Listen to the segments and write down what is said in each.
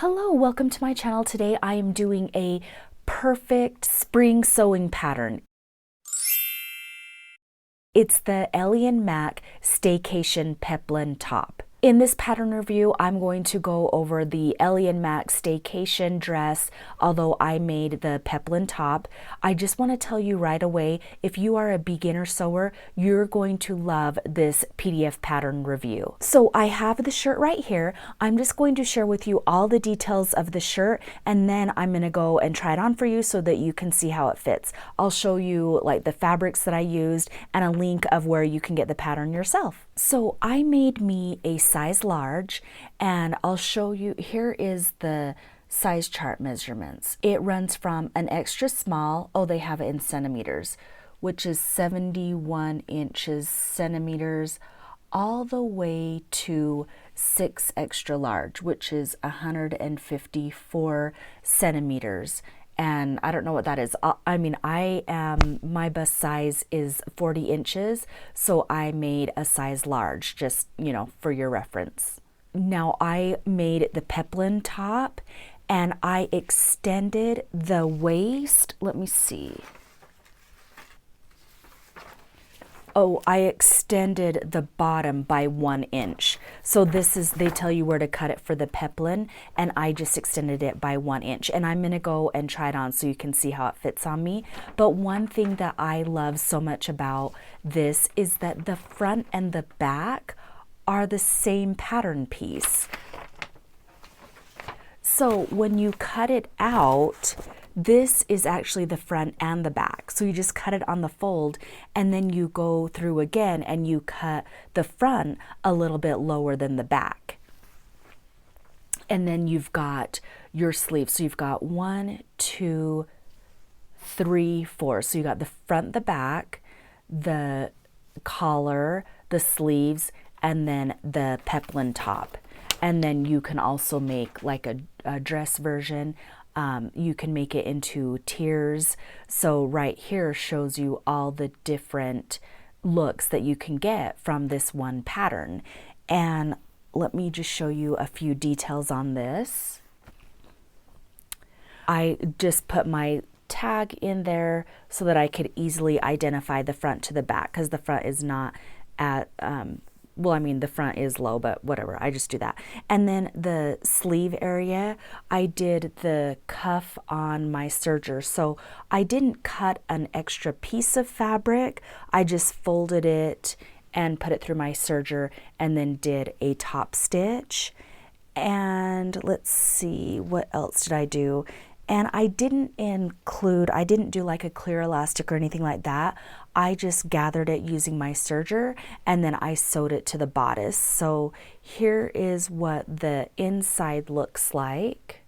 Hello, welcome to my channel. Today I am doing a perfect spring sewing pattern. It's the Ellie and Mac Staycation Peplum top. In this pattern review, I'm going to go over the Ellie and Mac Staycation dress, although I made the Peplum top. I just want to tell you right away, if you are a beginner sewer, you're going to love this PDF pattern review. So I have the shirt right here. I'm just going to share with you all the details of the shirt, and then I'm going to go and try it on for you so that you can see how it fits. I'll show you like the fabrics that I used and a link of where you can get the pattern yourself. So I made me a size large, and I'll show you. Here is the size chart measurements. It runs from an extra small, oh, they have it in centimeters, which is 71 inches centimeters, all the way to 6 extra large, which is 154 centimeters. And I don't know what that is. My bust size is 40 inches, so I made a size large, just, for your reference. Now I made the Peplum top, and I extended the waist. Let me see. Oh, I extended the bottom by 1 inch. So they tell you where to cut it for the Peplum, and I just extended it by 1 inch. And I'm gonna go and try it on so you can see how it fits on me. But one thing that I love so much about this is that the front and the back are the same pattern piece. So when you cut it out, this is actually the front and the back. So you just cut it on the fold, and then you go through again and you cut the front a little bit lower than the back. And then you've got your sleeves. So you've got 1, 2, 3, 4. So you got the front, the back, the collar, the sleeves, and then the Peplum top. And then you can also make like a dress version. You can make it into tiers. So right here shows you all the different looks that you can get from this one pattern. And let me just show you a few details on this. I just put my tag in there so that I could easily identify the front to the back, because the front is not at the front is low, but whatever, I just do that. And then the sleeve area, I did the cuff on my serger. So I didn't cut an extra piece of fabric. I just folded it and put it through my serger and then did a top stitch. And let's see, what else did I do? And I didn't do like a clear elastic or anything like that. I just gathered it using my serger, and then I sewed it to the bodice. So here is what the inside looks like.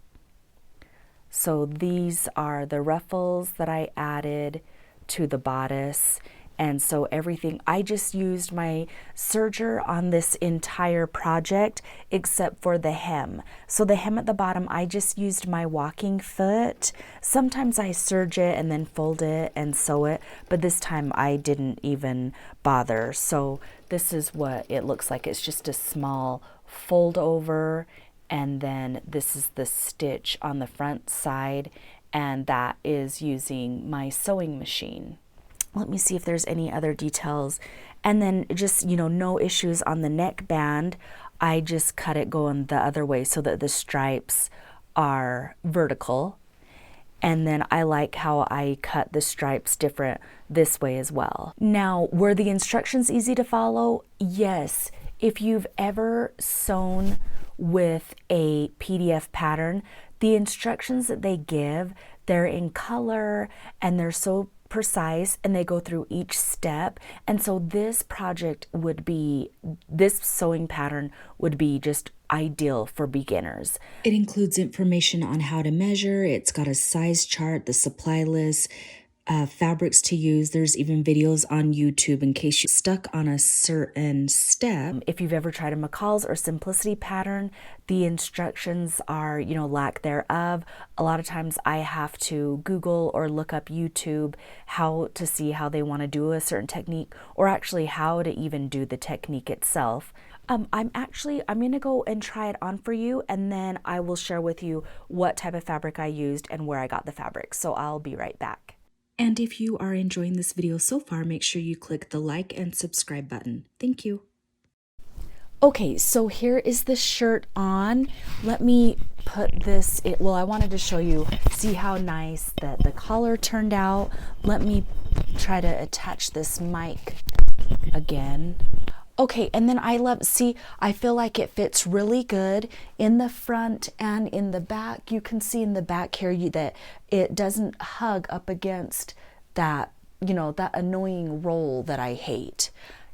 So these are the ruffles that I added to the bodice. And so everything, I just used my serger on this entire project except for the hem. So the hem at the bottom, I just used my walking foot. Sometimes I serge it and then fold it and sew it, but this time I didn't even bother. So this is what it looks like. It's just a small fold over, and then this is the stitch on the front side, and that is using my sewing machine. Let me see if there's any other details. And then just, no issues on the neckband. I just cut it going the other way so that the stripes are vertical. And then I like how I cut the stripes different this way as well. Now, were the instructions easy to follow? Yes. If you've ever sewn with a PDF pattern, the instructions that they give, they're in color and they're so precise, and they go through each step. And so this sewing pattern would be just ideal for beginners. It includes information on how to measure. It's got a size chart, the supply list, fabrics to use. There's even videos on YouTube in case you're stuck on a certain step. If you've ever tried a McCall's or Simplicity pattern, the instructions are, lack thereof. A lot of times I have to Google or look up YouTube how to see how they want to do a certain technique, or actually how to even do the technique itself. I'm going to go and try it on for you, and then I will share with you what type of fabric I used and where I got the fabric. So I'll be right back. And if you are enjoying this video so far, make sure you click the like and subscribe button. Thank you. Okay, so here is the shirt on. Let me put this in. Well, I wanted to show you, see how nice that the collar turned out. Let me try to attach this mic again. Okay, and then I feel like it fits really good in the front and in the back. You can see in the back here that it doesn't hug up against that, that annoying roll that I hate.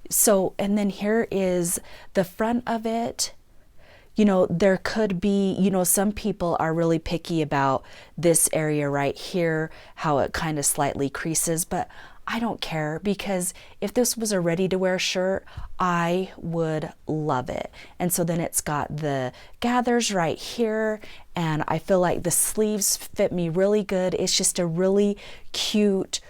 So, and then here is the front of it. There could be, some people are really picky about this area right here, how it kind of slightly creases, but I don't care, because if this was a ready to wear shirt, I would love it. And so then it's got the gathers right here, and I feel like the sleeves fit me really good. It's just a really cute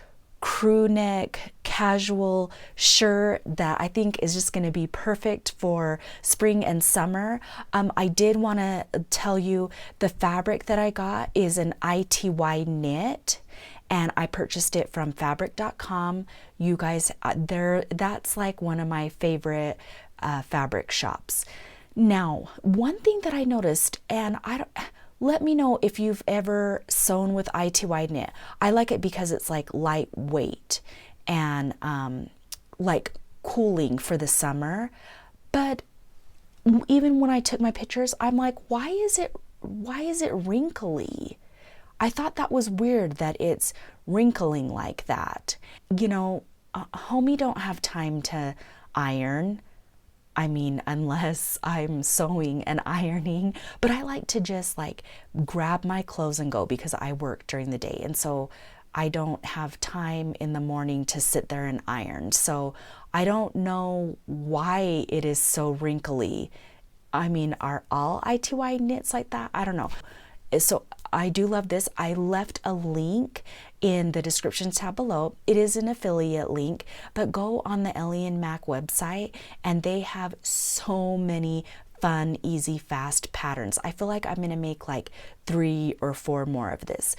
crew neck casual shirt that I think is just going to be perfect for spring and summer. I did want to tell you the fabric that I got is an ITY knit, and I purchased it from fabric.com. You guys, that's like one of my favorite fabric shops. Now, one thing that I noticed, and let me know if you've ever sewn with ITY knit. I like it because it's like lightweight and like cooling for the summer. But even when I took my pictures, I'm like, why is it wrinkly? I thought that was weird that it's wrinkling like that. Homie don't have time to iron. I mean, unless I'm sewing and ironing, but I like to just like grab my clothes and go, because I work during the day. And so I don't have time in the morning to sit there and iron. So I don't know why it is so wrinkly. I mean, are all ITY knits like that? I don't know. So I do love this. I left a link in the description tab below. It is an affiliate link, but go on the Ellie and Mac website and they have so many fun, easy, fast patterns. I feel like I'm going to make like 3 or 4 more of this.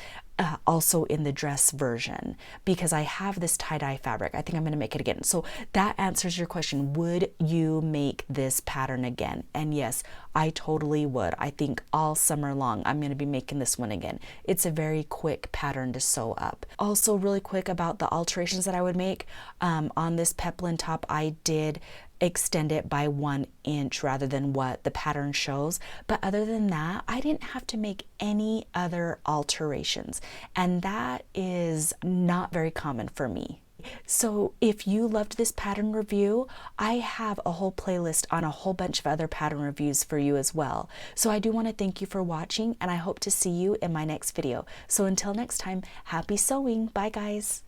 Also in the dress version, because I have this tie-dye fabric. I think I'm going to make it again. So that answers your question. Would you make this pattern again? And yes, I totally would. I think all summer long I'm going to be making this one again. It's a very quick pattern to sew up. Also really quick about the alterations that I would make. On this peplum top, I did extend it by 1 inch rather than what the pattern shows. But other than that, I didn't have to make any other alterations. And that is not very common for me. So if you loved this pattern review, I have a whole playlist on a whole bunch of other pattern reviews for you as well. So I do want to thank you for watching, and I hope to see you in my next video. So until next time, happy sewing. Bye guys.